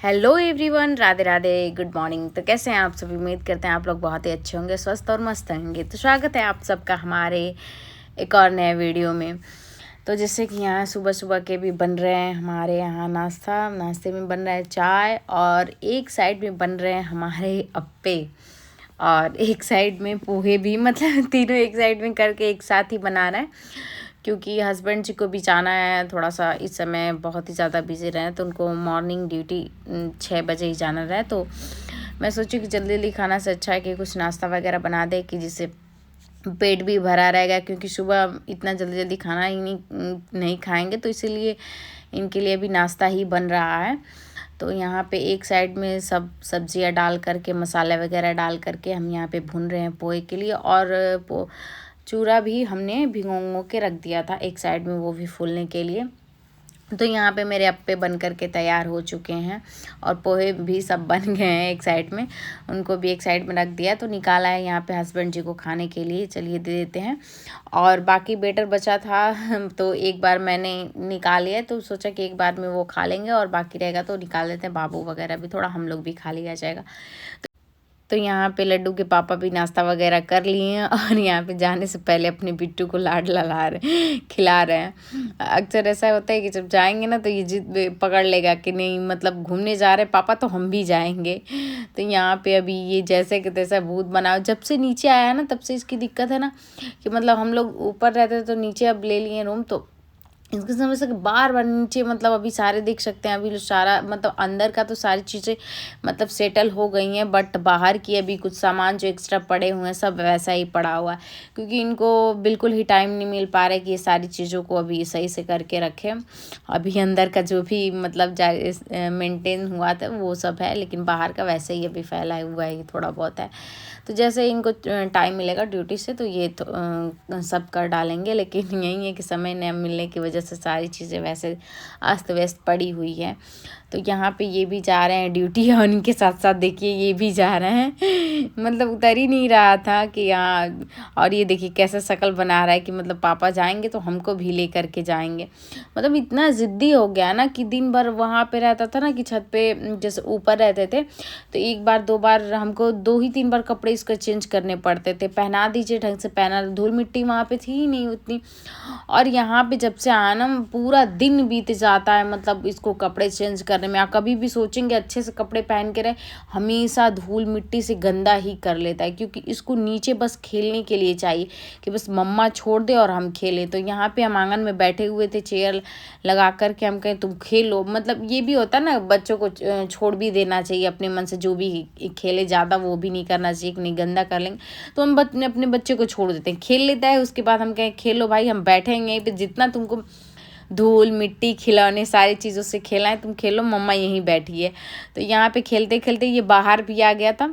Hello everyone, Radhe Radhe, good morning. तो कैसे हैं आप सब? उम्मीद करते हैं आप लोग बहुत ही अच्छे होंगे, स्वस्थ और मस्त होंगे। तो स्वागत है आप सबका हमारे एक और नए वीडियो में। तो जैसे कि यहाँ सुबह सुबह के भी बन रहे हैं हमारे यहाँ नाश्ते में बन रहा है चाय, और एक साइड में बन रहे हैं हमारे अप्पे, और एक साइड में पोहे भी। मतलब तीनों एक साइड में करके एक साथ ही बना रहे हैं, क्योंकि हस्बैंड जी को भी जाना है। थोड़ा सा इस समय बहुत ही ज़्यादा बिजी रहे, तो उनको मॉर्निंग ड्यूटी 6 बजे ही जाना रहे। तो मैं सोची कि जल्दी जल्दी खाना से अच्छा है कि कुछ नाश्ता वगैरह बना दे, कि जिससे पेट भी भरा रहेगा, क्योंकि सुबह इतना जल्दी जल्दी खाना ही नहीं खाएंगे। तो इसीलिए इनके लिए भी नाश्ता ही बन रहा है। तो यहाँ पे एक साइड में सब सब्जियाँ डाल करके, मसाले वगैरह डाल करके हम यहाँ पे भून रहे हैं पोहे के लिए। और चूरा भी हमने भिगो के रख दिया था एक साइड में, वो भी फूलने के लिए। तो यहाँ पे मेरे अप्पे बन करके तैयार हो चुके हैं, और पोहे भी सब बन गए हैं एक साइड में। उनको भी एक साइड में रख दिया, तो निकाला है यहाँ पे हस्बैंड जी को खाने के लिए। चलिए दे देते हैं। और बाकी बेटर बचा था तो एक बार मैंने निकाल लिया, तो सोचा कि एक बार में वो खा लेंगे, और बाकी रहेगा तो निकाल देते हैं। बाबू वगैरह भी, थोड़ा हम लोग भी खा लिया जाएगा। तो यहाँ पे लड्डू के पापा भी नाश्ता वगैरह कर लिए हैं, और यहाँ पे जाने से पहले अपने बिट्टू को लाड लगा रहे खिला रहे हैं। अक्सर ऐसा होता है कि जब जाएंगे ना, तो ये जिद पकड़ लेगा कि नहीं, मतलब घूमने जा रहे पापा तो हम भी जाएंगे। तो यहाँ पे अभी ये जैसे कि तैसा भूत बनाओ, जब से नीचे आया है ना, तब से इसकी दिक्कत है ना, कि मतलब हम लोग ऊपर रहते थे तो नीचे अब ले लिए रूम, तो इसकी समझ से बार बार नीचे, मतलब अभी सारे देख सकते हैं, अभी सारा मतलब अंदर का तो सारी चीज़ें मतलब सेटल हो गई हैं, बट बाहर की अभी कुछ सामान जो एक्स्ट्रा पड़े हुए हैं सब वैसा ही पड़ा हुआ है, क्योंकि इनको बिल्कुल ही टाइम नहीं मिल पा रहा है कि ये सारी चीज़ों को अभी सही से करके रखें। अभी अंदर का जो भी मतलब मेंटेन हुआ था वो सब है, लेकिन बाहर का वैसे ही अभी फैला हुआ है, थोड़ा बहुत है। तो जैसे इनको टाइम मिलेगा ड्यूटी से, तो ये तो सब कर डालेंगे। लेकिन यही है कि समय न मिलने की वजह से सारी चीज़ें वैसे अस्त व्यस्त पड़ी हुई है। तो यहाँ पे ये भी जा रहे हैं ड्यूटी, और उनके साथ साथ देखिए ये भी जा रहे हैं मतलब उतर ही नहीं रहा था कि यहाँ। और ये देखिए कैसा शक्ल बना रहा है कि मतलब पापा जाएंगे तो हमको भी ले करके जाएंगे। मतलब इतना ज़िद्दी हो गया ना, कि दिन भर वहाँ पे रहता था ना, कि छत पे जैसे ऊपर रहते थे, तो एक बार दो बार हमको 2 ही 3 बार कपड़े इसका चेंज करने पड़ते थे। पहना दीजिए ढंग से, पहना, धूल मिट्टी वहाँ पे थी ही नहीं उतनी। और यहाँ पे जब से आना पूरा दिन बीत जाता है, मतलब इसको कपड़े चेंज करने में। आप कभी भी सोचेंगे अच्छे से कपड़े पहन के रहे, हमेशा धूल मिट्टी से गंदा ही कर लेता है, क्योंकि इसको नीचे बस खेलने के लिए चाहिए कि बस मम्मा छोड़ दे और हम खेलें। तो यहाँ पे हम आंगन में बैठे हुए थे, चेयर लगा करके, हम कहें तुम खेलो। मतलब ये भी होता है ना, बच्चों को छोड़ भी देना चाहिए अपने मन से, जो भी खेले ज़्यादा वो भी नहीं करना चाहिए कि नहीं गंदा कर लेंगे। तो हम अपने बच्चे को छोड़ देते हैं, खेल लेता है। उसके बाद हम कहें खेलो भाई, हम बैठेंगे यहीं पे, जितना तुमको धूल मिट्टी खिलौने सारी चीज़ों से खेला है तुम खेलो, मम्मा यहीं बैठी है। तो यहाँ पे खेलते खेलते ये बाहर भी आ गया था,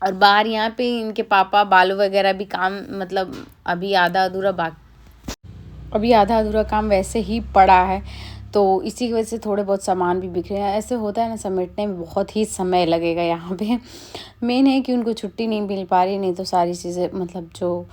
और बाहर यहाँ पे इनके पापा बालू वगैरह भी काम, मतलब अभी आधा अधूरा काम वैसे ही पड़ा है। तो इसी की वजह से थोड़े बहुत सामान भी बिखरे हैं। ऐसे होता है ना, समेटने में बहुत ही समय लगेगा यहाँ पे। मेन है कि उनको छुट्टी नहीं मिल पा रही, नहीं तो सारी चीज़ें मतलब जो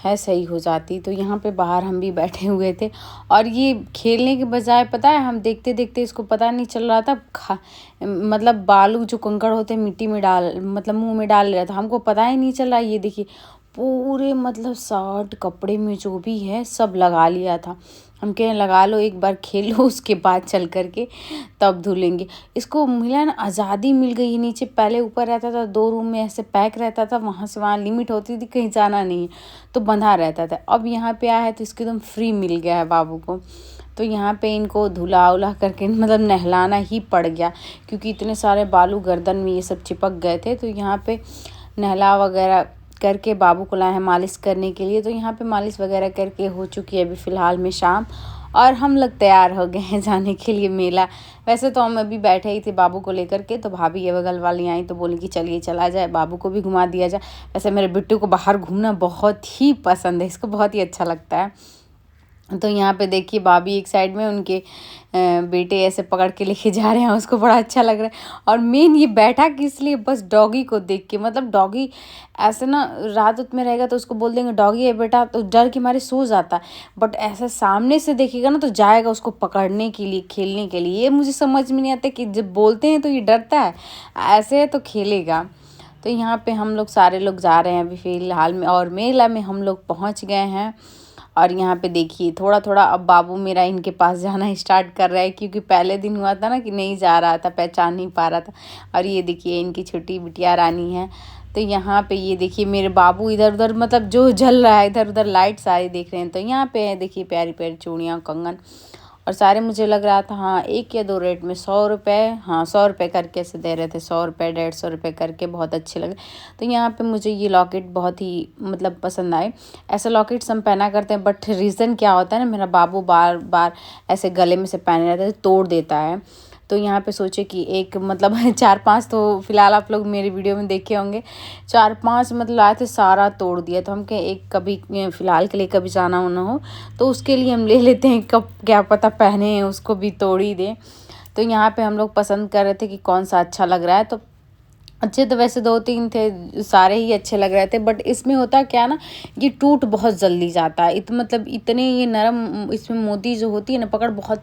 है सही हो जाती। तो यहाँ पे बाहर हम भी बैठे हुए थे, और ये खेलने के बजाय पता है, हम देखते देखते इसको पता नहीं चल रहा था मतलब बालू जो कंकड़ होते हैं मिट्टी में मतलब मुंह में डाल रहा था, हमको पता ही नहीं चल रहा। ये देखिए पूरे मतलब शर्ट कपड़े में जो भी है सब लगा लिया था। हम कहें लगा लो एक बार, खेलो, उसके बाद चल करके तब धुलेंगे। इसको मिला ना, आज़ादी मिल गई है नीचे। पहले ऊपर रहता था 2 रूम में ऐसे पैक रहता था, वहाँ से वहाँ लिमिट होती थी, कहीं जाना नहीं है तो बंधा रहता था। अब यहाँ पे आया है तो इसको एकदम फ्री मिल गया है बाबू को। तो यहाँ पे इनको धुला उला करके मतलब नहलाना ही पड़ गया, क्योंकि इतने सारे बालू गर्दन में ये सब चिपक गए थे। तो यहाँ पे नहला वगैरह करके बाबू को लाए हैं मालिश करने के लिए। तो यहाँ पे मालिश वगैरह करके हो चुकी है अभी फ़िलहाल में शाम, और हम लोग तैयार हो गए हैं जाने के लिए मेला। वैसे तो हम अभी बैठे ही थे बाबू को लेकर के, तो भाभी ये बगल वाली आई तो बोली कि चलिए चला जाए, बाबू को भी घुमा दिया जाए। वैसे मेरे बिट्टू को बाहर घूमना बहुत ही पसंद है, इसको बहुत ही अच्छा लगता है। तो यहाँ पे देखिए भाभी एक साइड में, उनके बेटे ऐसे पकड़ के लेके जा रहे हैं, उसको बड़ा अच्छा लग रहा है। और मेन ये बैठा किस लिए, बस डॉगी को देख के। मतलब डॉगी ऐसे ना रात उत में रहेगा तो उसको बोल देंगे डॉगी है बेटा, तो डर के मारे सो जाता है। बट ऐसा सामने से देखेगा ना तो जाएगा उसको पकड़ने के लिए, खेलने के लिए। ये मुझे समझ में नहीं आता कि जब बोलते हैं तो ये डरता है, ऐसे है तो खेलेगा। तो यहाँ पे हम लोग सारे लोग जा रहे हैं अभी फ़िलहाल में, और मेला में हम लोग पहुँच गए हैं। और यहाँ पे देखिए थोड़ा थोड़ा अब बाबू मेरा इनके पास जाना स्टार्ट कर रहा है, क्योंकि पहले दिन हुआ था ना कि नहीं जा रहा था, पहचान नहीं पा रहा था। और ये देखिए इनकी छोटी बिटिया रानी है। तो यहाँ पे ये देखिए मेरे बाबू इधर उधर मतलब जो जल रहा है, इधर उधर लाइट सारी देख रहे हैं। तो यहाँ पे देखिए प्यारी प्यारी चूड़ियाँ, कंगन, और सारे मुझे लग रहा था हाँ 1 या 2 रेट में 100 रुपये, हाँ 100 रुपये करके से दे रहे थे, 100 रुपये 150 रुपये करके, बहुत अच्छे लगे। तो यहाँ पे मुझे ये लॉकेट बहुत ही मतलब पसंद आए। ऐसे लॉकेट्स हम पहना करते हैं, बट रीज़न क्या होता है ना, मेरा बाबू बार बार ऐसे गले में से पहने रहता है, तोड़ देता है। तो यहाँ पे सोचे कि एक मतलब 4-5 तो फिलहाल आप लोग मेरी वीडियो में देखे होंगे, 4-5 मतलब लाए थे, सारा तोड़ दिया। तो हम कहे एक कभी फ़िलहाल के लिए कभी जाना होना हो तो उसके लिए हम ले लेते हैं, कब क्या पता पहने उसको भी तोड़ ही दें। तो यहाँ पे हम लोग पसंद कर रहे थे कि कौन सा अच्छा लग रहा है। तो अच्छे तो वैसे 2-3 थे, सारे ही अच्छे लग रहे थे। बट इसमें होता क्या ना, ये टूट बहुत जल्दी जाता है। मतलब इतने ये नरम, इसमें मोती जो होती है ना, पकड़ बहुत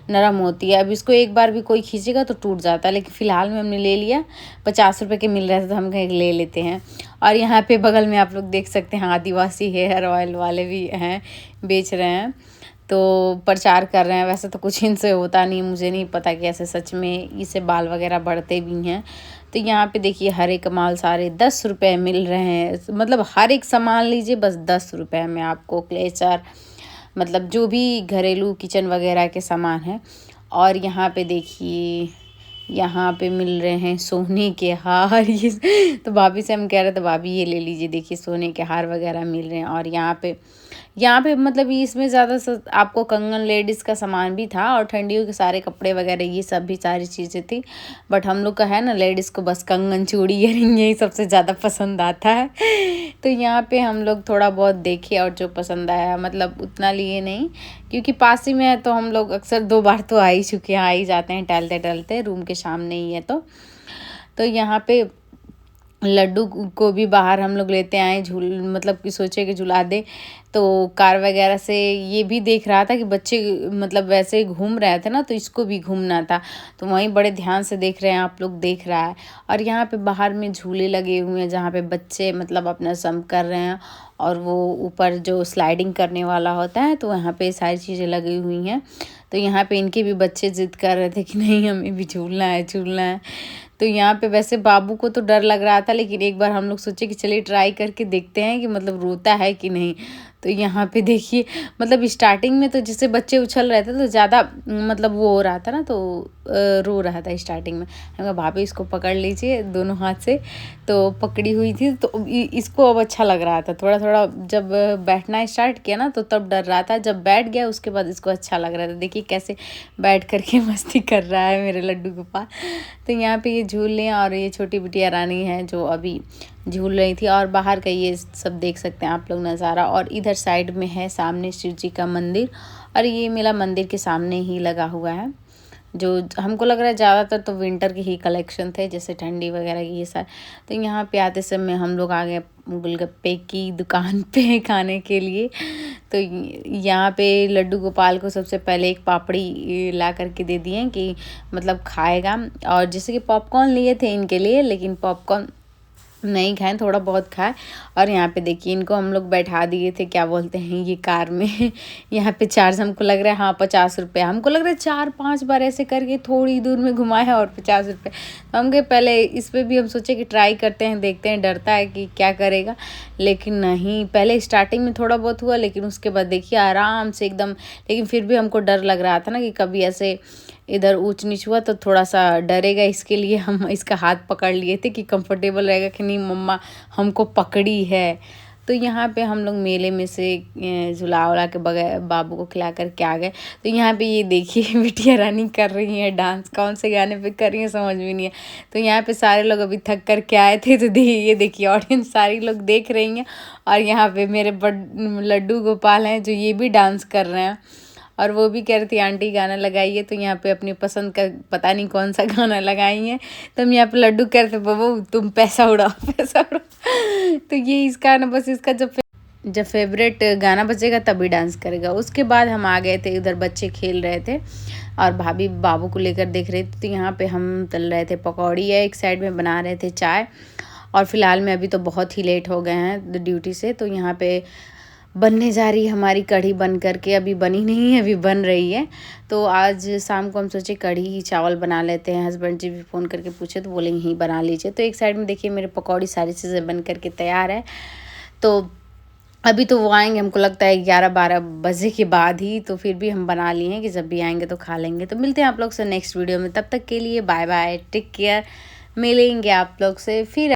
नरम होती है। अब इसको एक बार भी कोई खींचेगा तो टूट जाता है। लेकिन फ़िलहाल में हमने ले लिया, 50 रुपये के मिल रहे थे तो हम कहीं ले लेते हैं। और यहाँ पे बगल में आप लोग देख सकते हैं आदिवासी हेयर ऑयल वाले भी हैं, बेच रहे हैं, तो प्रचार कर रहे हैं। वैसे तो कुछ इनसे होता नहीं, मुझे नहीं पता कि ऐसे सच में इससे बाल वगैरह बढ़ते भी हैं। तो यहाँ पे देखिए हर एक माल सारे 10 रुपये मिल रहे हैं। मतलब हर एक सामान लीजिए बस 10 रुपये में आपको, क्लेचर मतलब जो भी घरेलू किचन वगैरह के सामान हैं। और यहाँ पे देखिए यहाँ पे मिल रहे हैं सोने के हार। ये तो भाभी से हम कह रहे थे भाभी ये ले लीजिए, देखिए सोने के हार वगैरह मिल रहे हैं। और यहाँ पे मतलब इसमें ज़्यादा आपको कंगन लेडीज़ का सामान भी था, और ठंडियों के सारे कपड़े वगैरह ये सब भी सारी चीज़ें थी। बट हम लोग का है ना लेडीज़ को बस कंगन, चूड़ी, इयररिंग यही सबसे ज़्यादा पसंद आता है। तो यहाँ पे हम लोग थोड़ा बहुत देखे और जो पसंद आया, मतलब उतना लिए नहीं क्योंकि पास ही में है। तो हम लोग अक्सर 2 बार तो आ ही चुके हैं, आ ही जाते हैं टहलते टहलते, रूम के सामने ही है। तो यहाँ पे लड्डू को भी बाहर हम लोग लेते आए, मतलब कि सोचे कि झुला दे। तो कार वगैरह से ये भी देख रहा था कि बच्चे मतलब वैसे घूम रहे थे ना, तो इसको भी घूमना था। तो वहीं बड़े ध्यान से देख रहे हैं, आप लोग देख रहा है। और यहाँ पे बाहर में झूले लगे हुए हैं जहाँ पे बच्चे मतलब अपना सम कर रहे हैं। और वो ऊपर जो स्लाइडिंग करने वाला होता है, तो यहाँ पे सारी चीज़ें लगी हुई हैं। तो यहाँ पे इनके भी बच्चे ज़िद कर रहे थे कि नहीं हमें भी झूलना है, झूलना है। तो यहाँ पे वैसे बाबू को तो डर लग रहा था, लेकिन एक बार हम लोग सोचे कि चलिए ट्राई करके देखते हैं कि मतलब रोता है कि नहीं। तो यहाँ पे देखिए मतलब स्टार्टिंग में तो जैसे बच्चे उछल रहे थे तो ज़्यादा मतलब वो हो रहा था ना, तो रो रहा था स्टार्टिंग में। हम कहा भाभी इसको पकड़ लीजिए दोनों हाथ से। तो पकड़ी हुई थी, तो इसको अब अच्छा लग रहा था थोड़ा थोड़ा। जब बैठना स्टार्ट किया ना तो तब डर रहा था, जब बैठ गया उसके बाद इसको अच्छा लग रहा था। देखिए कैसे बैठ करके मस्ती कर रहा है मेरे लड्डू के पास। तो यहाँ पे ये झूल रहे हैं, और ये छोटी बिटिया रानी है जो अभी झूल रही थी। और बाहर का ये सब देख सकते हैं आप लोग नज़ारा। और इधर साइड में है सामने शिव जी का मंदिर, और ये मेला मंदिर के सामने ही लगा हुआ है। जो हमको लग रहा है ज़्यादातर तो विंटर के ही कलेक्शन थे, जैसे ठंडी वगैरह की ये सारे। तो यहाँ पे आते समय हम लोग आ गए गोलगप्पे की दुकान पे खाने के लिए। तो यहाँ पे लड्डू गोपाल को सबसे पहले एक पापड़ी ला करके दे दिए कि मतलब खाएगा। और जैसे कि पॉपकॉर्न लिए थे इनके लिए, लेकिन पॉपकॉर्न नहीं खाएं, थोड़ा बहुत खाए। और यहाँ पे देखिए इनको हम लोग बैठा दिए थे, क्या बोलते हैं ये कार में। यहाँ पे चार्ज हमको लग रहा है हाँ 50 रुपये, हमको लग रहा है 4-5 बार ऐसे करके थोड़ी दूर में घुमाया और 50 रुपये। तो हम गए पहले इस पर भी हम सोचे कि ट्राई करते हैं, देखते हैं, डरता है कि क्या करेगा। लेकिन नहीं, पहले स्टार्टिंग में थोड़ा बहुत हुआ, लेकिन उसके बाद देखिए आराम से एकदम। लेकिन फिर भी हमको डर लग रहा था ना कि कभी ऐसे इधर ऊंच नीच हुआ तो थोड़ा सा डरेगा। इसके लिए हम इसका हाथ पकड़ लिए थे कि कंफर्टेबल रहेगा कि नहीं मम्मा हमको पकड़ी है। तो यहाँ पे हम लोग मेले में से झुला उला के बगैर बाबू को खिला कर के आ गए। तो यहाँ पे ये देखिए बिटिया रानी कर रही है डांस, कौन से गाने पे कर रही है समझ में नहीं है। तो यहाँ पे सारे लोग अभी थक कर के आए थे, तो ये देखिए ऑडियंस सारी लोग देख रही हैं। और यहाँ पे मेरे लड्डू गोपाल हैं जो ये भी डांस कर रहे हैं। और वो भी कह रही थी आंटी गाना लगाइए, तो यहाँ पे अपनी पसंद का पता नहीं कौन सा गाना लगाई हैं। तो हम यहाँ पे लड्डू कह रहे थे बबू तुम पैसा उड़ाओ पैसा उड़ाओ। तो ये इसका ना बस इसका जब फेवरेट गाना बजेगा तभी डांस करेगा। उसके बाद हम आ गए थे, उधर बच्चे खेल रहे थे और भाभी बाबू को लेकर देख रहे थे। तो यहाँ पे हम तल रहे थे पकौड़ी है, एक साइड में बना रहे थे चाय। और फिलहाल में अभी तो बहुत ही लेट हो गए हैं ड्यूटी से, तो यहाँ पे बनने जा रही है हमारी कढ़ी बन करके। अभी बनी नहीं है, अभी बन रही है। तो आज शाम को हम सोचे कढ़ी चावल बना लेते हैं। हस्बैंड जी भी फ़ोन करके पूछे तो बोले यहीं बना लीजिए। तो एक साइड में देखिए मेरे पकौड़ी सारी चीज़ें बन करके तैयार है। तो अभी तो वो आएंगे, हमको लगता है 11-12 बजे के बाद ही। तो फिर भी हम बना लिए हैं कि जब भी आएंगे तो खा लेंगे। तो मिलते हैं आप लोग से नेक्स्ट वीडियो में, तब तक के लिए बाय बाय, टेक केयर। मिलेंगे आप लोग से फिर।